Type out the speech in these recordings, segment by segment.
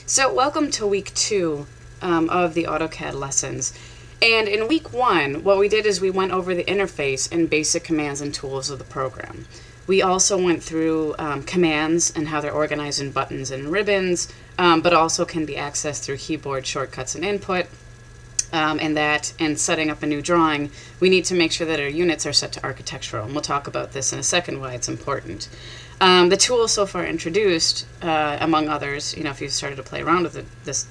So welcome to week 2 of the AutoCAD lessons. And in week 1, what we did is we went over the interface and basic commands and tools of the program. We also went through commands and how they're organized in buttons and ribbons, but also can be accessed through keyboard shortcuts and input. And setting up a new drawing, we need to make sure that our units are set to architectural. And we'll talk about this in a second, why it's important. The tools so far introduced, among others, if you started to play around with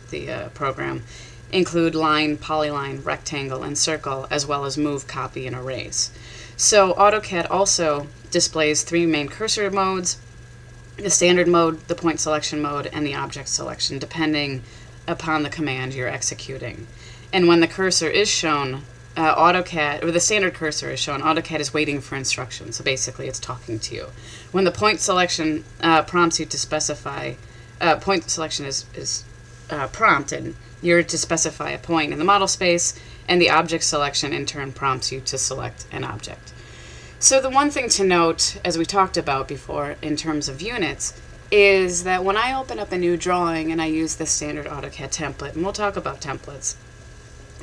the program, include line, polyline, rectangle, and circle, as well as move, copy, and erase. So AutoCAD also displays 3 main cursor modes: the standard mode, the point selection mode, and the object selection, depending upon the command you're executing. And when the cursor is shown, AutoCAD, or the standard cursor is shown, AutoCAD is waiting for instructions. So basically it's talking to you. When the point selection prompts you to specify, point selection is prompted, you're to specify a point in the model space, and the object selection in turn prompts you to select an object. So the one thing to note, as we talked about before in terms of units, is that when I open up a new drawing and I use the standard AutoCAD template, and we'll talk about templates,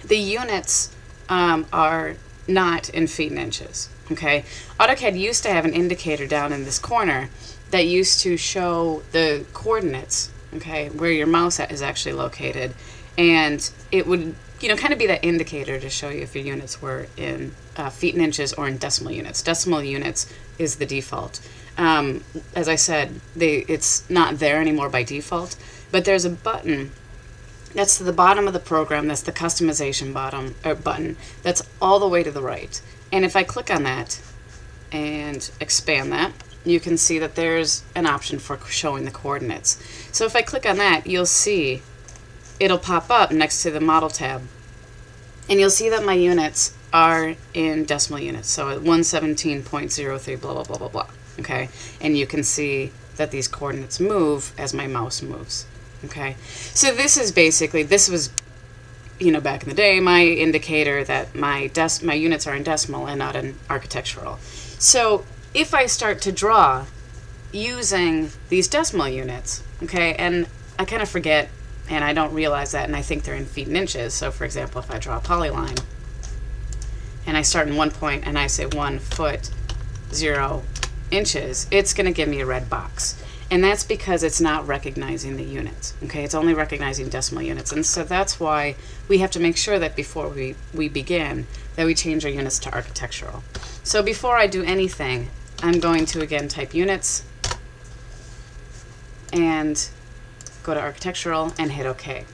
the units are not in feet and inches. Okay, AutoCAD used to have an indicator down in this corner that used to show the coordinates, okay, where your mouse is actually located, and it would kind of be that indicator to show you if your units were in feet and inches or in decimal units. Decimal units is the default. As I said, it's not there anymore by default, but there's a button that's to the bottom of the program. That's the customization button. That's all the way to the right. And if I click on that and expand that, you can see that there's an option for showing the coordinates. So if I click on that, you'll see it'll pop up next to the model tab. And you'll see that my units are in decimal units. So at 117.03, blah, blah, blah, blah, blah. Okay? And you can see that these coordinates move as my mouse moves. Okay, so this was back in the day, my indicator that my units are in decimal and not in architectural. So if I start to draw using these decimal units, okay, and I kind of forget and I don't realize that, and I think they're in feet and inches. So for example, if I draw a polyline and I start in 1 point and I say 1 foot 0 inches, it's going to give me a red box. And that's because it's not recognizing the units. Okay, it's only recognizing decimal units. And so that's why we have to make sure that before we begin, that we change our units to architectural. So before I do anything, I'm going to again type units and go to architectural and hit OK.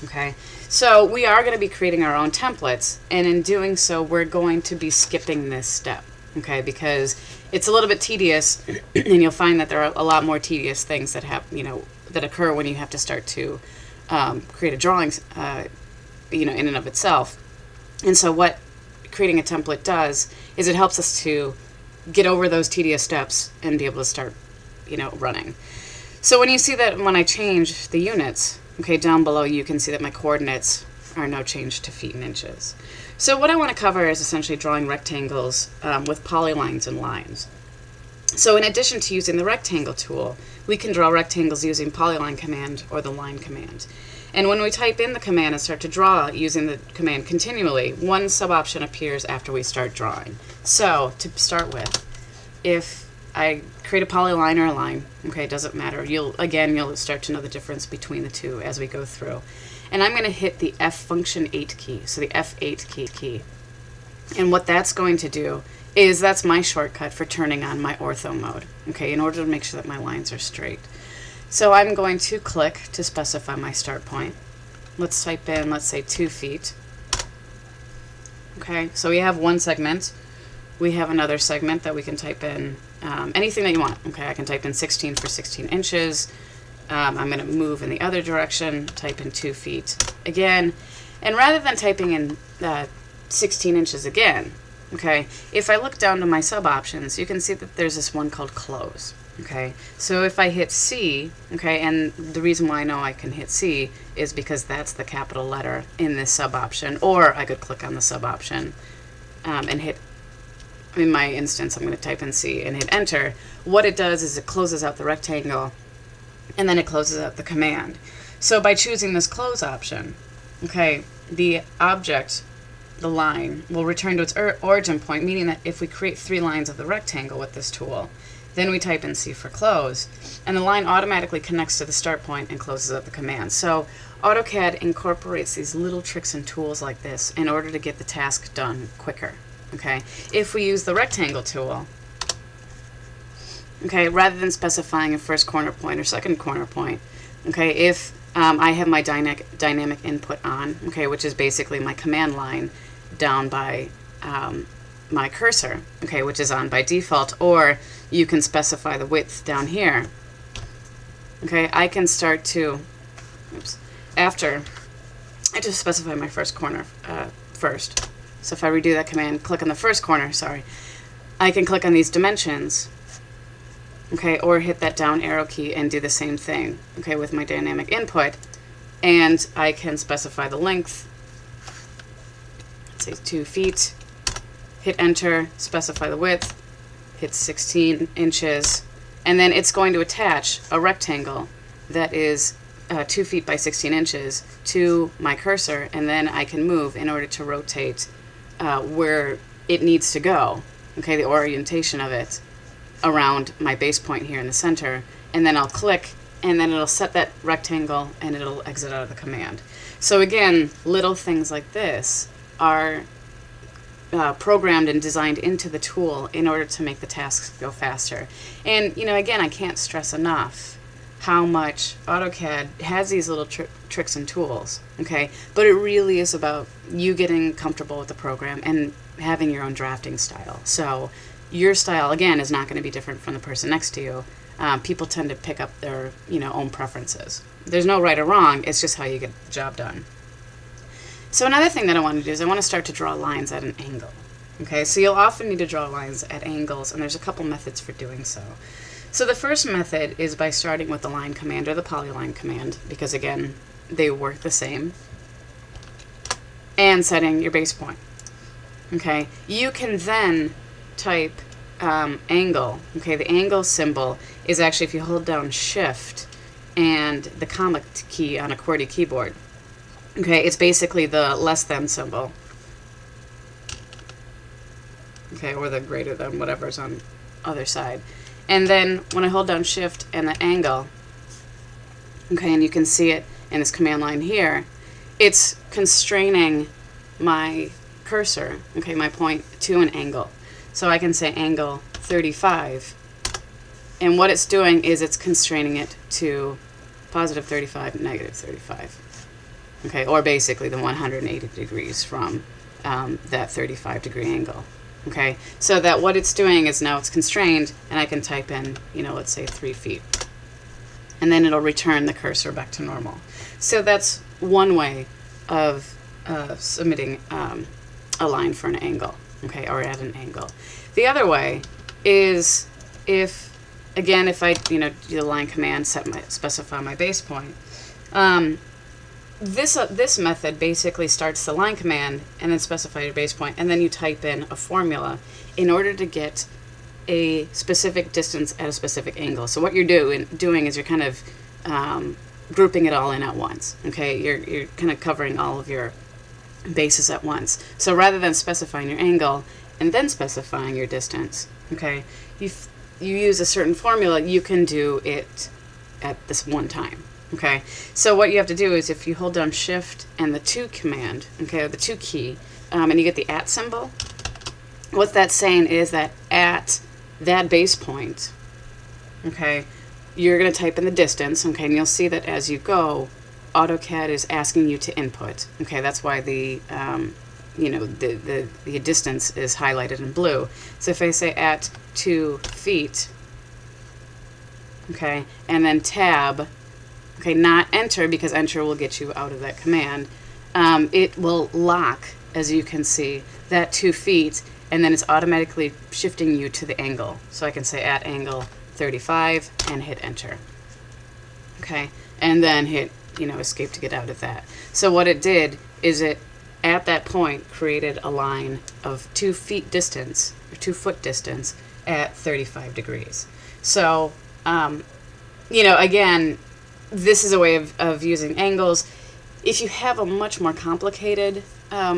Okay, so we are going to be creating our own templates, and in doing so, we're going to be skipping this step. Okay, because it's a little bit tedious, and you'll find that there are a lot more tedious things that that occur when you have to start to create a drawing, in and of itself. And so what creating a template does is it helps us to get over those tedious steps and be able to start, running. So when you see that when I change the units, okay, down below you can see that my coordinates are now changed to feet and inches. So what I want to cover is essentially drawing rectangles with polylines and lines. So in addition to using the rectangle tool, we can draw rectangles using polyline command or the line command. And when we type in the command and start to draw using the command continually, one sub-option appears after we start drawing. So to start with, if I create a polyline or a line, okay, it doesn't matter. You'll start to know the difference between the two as we go through. And I'm going to hit the F function 8 key, so the F8 key. And what that's going to do is that's my shortcut for turning on my ortho mode, okay, in order to make sure that my lines are straight. So I'm going to click to specify my start point. Let's type in, let's say 2 feet. Okay, so we have one segment. We have another segment that we can type in anything that you want. Okay, I can type in 16 for 16 inches. I'm going to move in the other direction, type in 2 feet again, and rather than typing in 16 inches again, okay, if I look down to my sub-options, you can see that there's this one called close. Okay, so if I hit C, okay, and the reason why I know I can hit C is because that's the capital letter in this sub-option, or I could click on the sub-option and hit, in my instance, I'm going to type in C and hit enter. What it does is it closes out the rectangle and then it closes out the command. So by choosing this close option, okay, the object, the line, will return to its origin point, meaning that if we create 3 lines of the rectangle with this tool, then we type in C for close, and the line automatically connects to the start point and closes out the command. So AutoCAD incorporates these little tricks and tools like this in order to get the task done quicker. Okay, if we use the rectangle tool, okay, rather than specifying a first corner point or second corner point, okay, if I have my dynamic input on, okay, which is basically my command line down by my cursor, okay, which is on by default, or you can specify the width down here. Okay, I can start to, after I just specify my first corner first. So if I redo that command, click on the first corner, I can click on these dimensions, okay, or hit that down arrow key and do the same thing, okay, with my dynamic input, and I can specify the length, let's say 2 feet, hit enter, specify the width, hit 16 inches, and then it's going to attach a rectangle that is 2 feet by 16 inches to my cursor, and then I can move in order to rotate where it needs to go, okay, the orientation of it around my base point here in the center, and then I'll click, and then it'll set that rectangle and it'll exit out of the command. So again, little things like this are programmed and designed into the tool in order to make the tasks go faster. And you know, again, I can't stress enough how much AutoCAD has these little tricks and tools, okay? But it really is about you getting comfortable with the program and having your own drafting style. So your style, again, is not going to be different from the person next to you. People tend to pick up their, own preferences. There's no right or wrong, it's just how you get the job done. So another thing that I want to do is I want to start to draw lines at an angle. Okay, so you'll often need to draw lines at angles, and there's a couple methods for doing so. So the first method is by starting with the line command or the polyline command, because again, they work the same, and setting your base point. Okay, you can then type angle. Okay, the angle symbol is actually if you hold down Shift and the comma key on a QWERTY keyboard. Okay, it's basically the less than symbol. Okay, or the greater than, whatever's on other side. And then when I hold down Shift and the angle, okay, and you can see it in this command line here, it's constraining my cursor, okay, my point to an angle. So I can say angle 35, and what it's doing is it's constraining it to positive 35, negative 35. Okay, or basically the 180 degrees from that 35-degree angle. Okay, so that what it's doing is now it's constrained, and I can type in, let's say 3 feet. And then it'll return the cursor back to normal. So that's one way of submitting a line for an angle, okay, or at an angle. The other way is if I do the line command, specify my base point. This method basically starts the line command and then specify your base point, and then you type in a formula in order to get a specific distance at a specific angle. So what you're doing is you're kind of grouping it all in at once. Okay, you're kind of covering all of your bases at once. So rather than specifying your angle and then specifying your distance, okay, you use a certain formula, you can do it at this one time. Okay, so what you have to do is if you hold down Shift and the 2 command, okay, or the 2 key, and you get the at symbol, what that's saying is that at that base point, okay, you're going to type in the distance, okay, and you'll see that as you go, AutoCAD is asking you to input. Okay, that's why the the distance is highlighted in blue. So if I say at 2 feet, okay, and then tab, okay, not enter, because enter will get you out of that command, it will lock, as you can see, that 2 feet, and then it's automatically shifting you to the angle. So I can say at angle 35 and hit enter. Okay, and then hit escape to get out of that. So what it did is it at that point created a line of 2 feet distance, or 2 foot distance at 35 degrees. So again, this is a way of using angles. If you have a much more complicated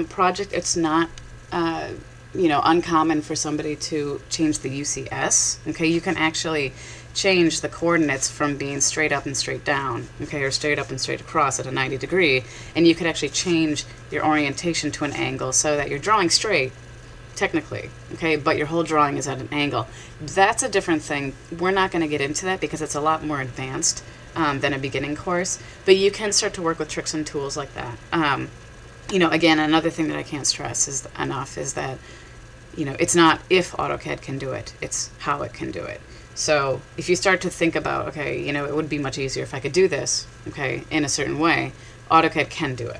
project, it's not, uncommon for somebody to change the UCS. Okay, you can actually change the coordinates from being straight up and straight down, okay, or straight up and straight across at a 90 degree, and you could actually change your orientation to an angle so that you're drawing straight, technically, okay, but your whole drawing is at an angle. That's a different thing. We're not going to get into that because it's a lot more advanced than a beginning course, but you can start to work with tricks and tools like that. Again, another thing that I can't stress enough is that, it's not if AutoCAD can do it, it's how it can do it. So if you start to think about, okay, it would be much easier if I could do this, okay, in a certain way, AutoCAD can do it.